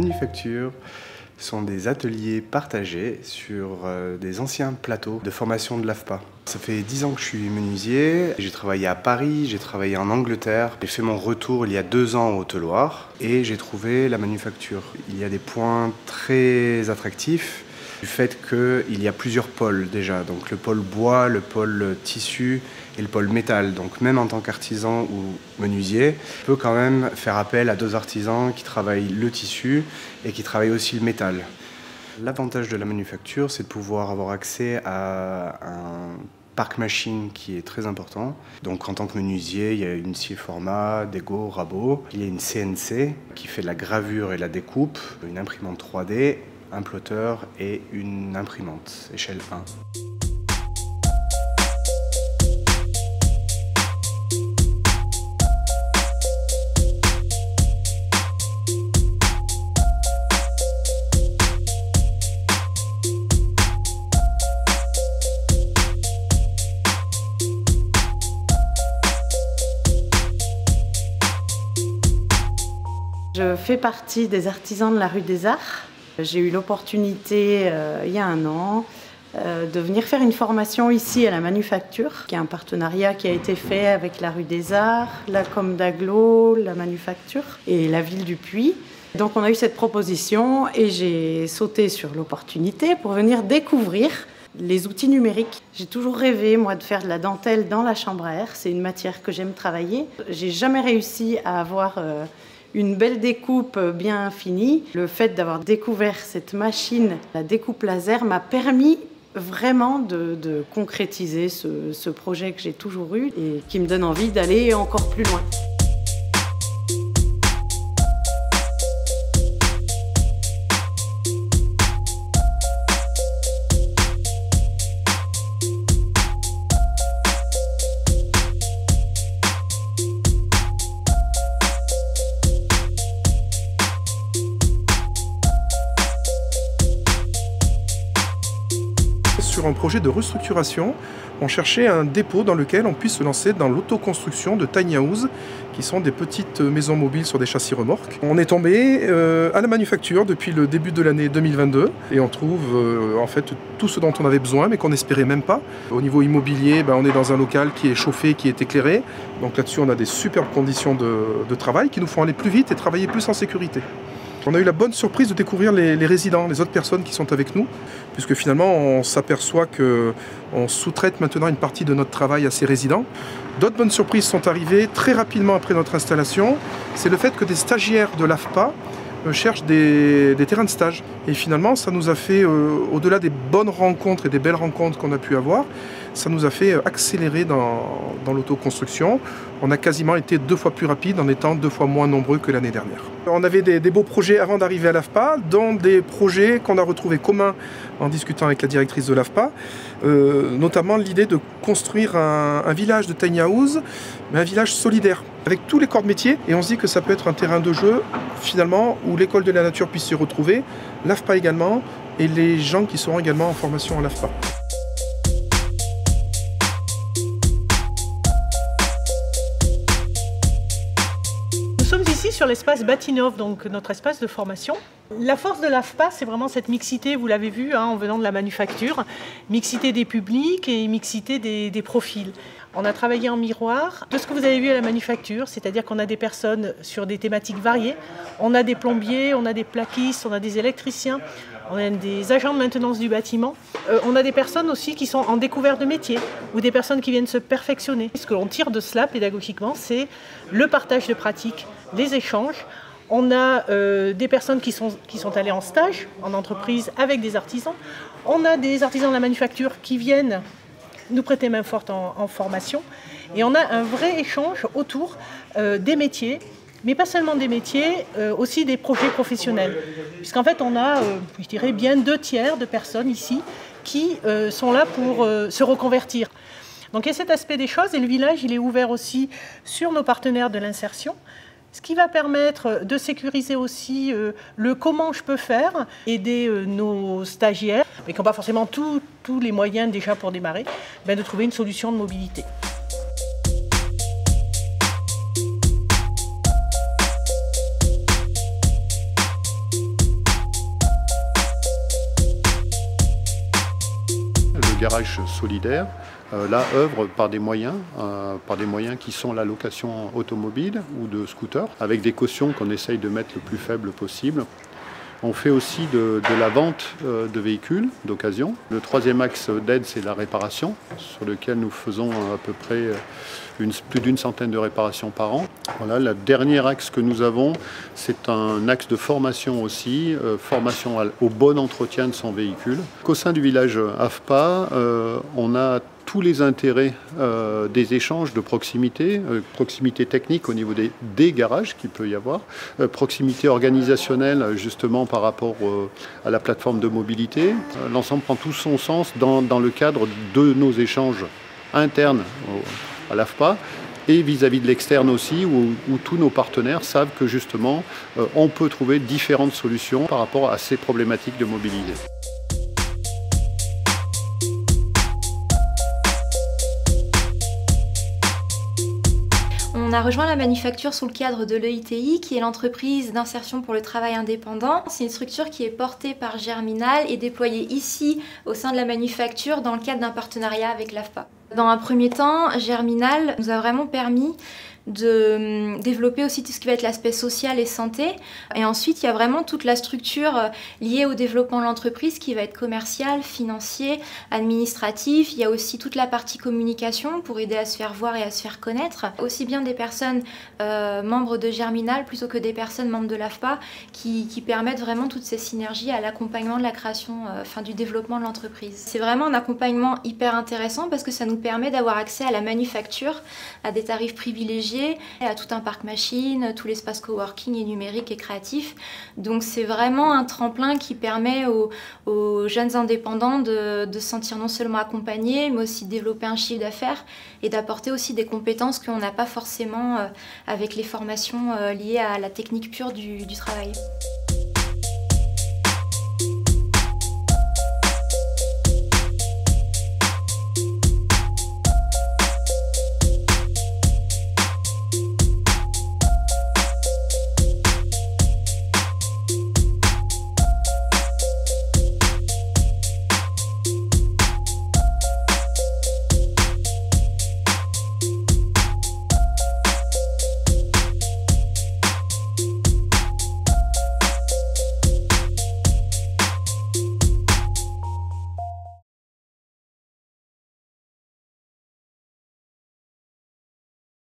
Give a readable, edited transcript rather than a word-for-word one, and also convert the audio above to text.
manufactures sont des ateliers partagés sur des anciens plateaux de formation de l'AFPA. Ça fait 10 ans que je suis menuisier, j'ai travaillé à Paris, j'ai travaillé en Angleterre, j'ai fait mon retour il y a 2 ans au Haute-Loire et j'ai trouvé la manufacture. Il y a des points très attractifs du fait qu'il y a plusieurs pôles déjà, donc le pôle bois, le pôle tissu et le pôle métal. Donc même en tant qu'artisan ou menuisier, on peut quand même faire appel à 2 artisans qui travaillent le tissu et qui travaillent aussi le métal. L'avantage de la manufacture, c'est de pouvoir avoir accès à un parc machine qui est très important. Donc en tant que menuisier, il y a une scie format, Dego, Rabot. Il y a une CNC qui fait de la gravure et la découpe, une imprimante 3D, un plotter et une imprimante échelle 1. Je fais partie des artisans de la rue des Arts. J'ai eu l'opportunité, il y a 1 an, de venir faire une formation ici à la Manufacture, qui est un partenariat qui a été fait avec la rue des Arts, la Com d'Aglo, la Manufacture et la ville du Puy. Donc on a eu cette proposition et j'ai sauté sur l'opportunité pour venir découvrir les outils numériques. J'ai toujours rêvé, moi, de faire de la dentelle dans la chambre à air. C'est une matière que j'aime travailler. J'ai jamais réussi à avoir une belle découpe bien finie. Le fait d'avoir découvert cette machine, la découpe laser, m'a permis vraiment de concrétiser ce projet que j'ai toujours eu et qui me donne envie d'aller encore plus loin. Sur un projet de restructuration, on cherchait un dépôt dans lequel on puisse se lancer dans l'autoconstruction de tiny house, qui sont des petites maisons mobiles sur des châssis remorques. On est tombé à la Manufacture depuis le début de l'année 2022 et on trouve en fait tout ce dont on avait besoin mais qu'on n'espérait même pas. Au niveau immobilier, on est dans un local qui est chauffé, qui est éclairé. Donc là-dessus on a des superbes conditions de travail qui nous font aller plus vite et travailler plus en sécurité. On a eu la bonne surprise de découvrir les résidents, les autres personnes qui sont avec nous, puisque finalement on s'aperçoit qu'on sous-traite maintenant une partie de notre travail à ces résidents. D'autres bonnes surprises sont arrivées très rapidement après notre installation. C'est le fait que des stagiaires de l'AFPA cherchent des terrains de stage. Et finalement, ça nous a fait, au-delà des bonnes rencontres et des belles rencontres qu'on a pu avoir, ça nous a fait accélérer dans l'autoconstruction. On a quasiment été 2 fois plus rapide en étant 2 fois moins nombreux que l'année dernière. On avait des beaux projets avant d'arriver à l'AFPA, dont des projets qu'on a retrouvés communs en discutant avec la directrice de l'AFPA, notamment l'idée de construire un village de tiny house, mais un village solidaire, avec tous les corps de métier. Et on se dit que ça peut être un terrain de jeu, finalement, où l'école de la nature puisse s'y retrouver, l'AFPA également, et les gens qui seront également en formation à l'AFPA. Nous sommes ici sur l'espace Batinov, donc notre espace de formation. La force de l'AFPA, c'est vraiment cette mixité, vous l'avez vu en venant de la Manufacture, mixité des publics et mixité des profils. On a travaillé en miroir de ce que vous avez vu à la Manufacture, c'est-à-dire qu'on a des personnes sur des thématiques variées. On a des plombiers, on a des plaquistes, on a des électriciens, on a des agents de maintenance du bâtiment. On a des personnes aussi qui sont en découverte de métier ou des personnes qui viennent se perfectionner. Ce que l'on tire de cela pédagogiquement, c'est le partage de pratiques, les échanges. On a des personnes qui sont allées en stage, en entreprise, avec des artisans. On a des artisans de la Manufacture qui viennent nous prêter main forte en formation. Et on a un vrai échange autour des métiers, mais pas seulement des métiers, aussi des projets professionnels. Puisqu'en fait, on a, je dirais, bien 2/3 de personnes ici qui sont là pour se reconvertir. Donc il y a cet aspect des choses et le village, il est ouvert aussi sur nos partenaires de l'insertion. Ce qui va permettre de sécuriser aussi le comment je peux faire, aider nos stagiaires, mais qui n'ont pas forcément tous les moyens déjà pour démarrer, de trouver une solution de mobilité. garage solidaire, là, œuvre par des moyens qui sont la location automobile ou de scooter, avec des cautions qu'on essaye de mettre le plus faible possible. On fait aussi de la vente de véhicules d'occasion. Le troisième axe d'aide, c'est la réparation, sur lequel nous faisons à peu près plus d'une centaine de réparations par an. Voilà, le dernier axe que nous avons, c'est un axe de formation aussi, formation au bon entretien de son véhicule. Au sein du village AFPA, on a tous les intérêts des échanges de proximité, proximité technique au niveau des garages qu'il peut y avoir, proximité organisationnelle justement par rapport à la plateforme de mobilité. L'ensemble prend tout son sens dans le cadre de nos échanges internes à l'AFPA et vis-à-vis de l'externe aussi, où tous nos partenaires savent que justement on peut trouver différentes solutions par rapport à ces problématiques de mobilité. On a rejoint la manufacture sous le cadre de l'EITI, qui est l'entreprise d'insertion pour le travail indépendant. C'est une structure qui est portée par Germinal et déployée ici au sein de la manufacture dans le cadre d'un partenariat avec l'AFPA. Dans un premier temps, Germinal nous a vraiment permis de développer aussi tout ce qui va être l'aspect social et santé. Et ensuite, il y a vraiment toute la structure liée au développement de l'entreprise qui va être commerciale, financier, administratif. Il y a aussi toute la partie communication pour aider à se faire voir et à se faire connaître. Aussi bien des personnes membres de Germinal plutôt que des personnes membres de l'AFPA qui permettent vraiment toutes ces synergies à l'accompagnement de la création, du développement de l'entreprise. C'est vraiment un accompagnement hyper intéressant parce que ça nous permet d'avoir accès à la manufacture, à des tarifs privilégiés, à tout un parc machine, tout l'espace coworking et numérique et créatif. Donc c'est vraiment un tremplin qui permet aux jeunes indépendants de se sentir non seulement accompagnés, mais aussi de développer un chiffre d'affaires et d'apporter aussi des compétences qu'on n'a pas forcément avec les formations liées à la technique pure du travail.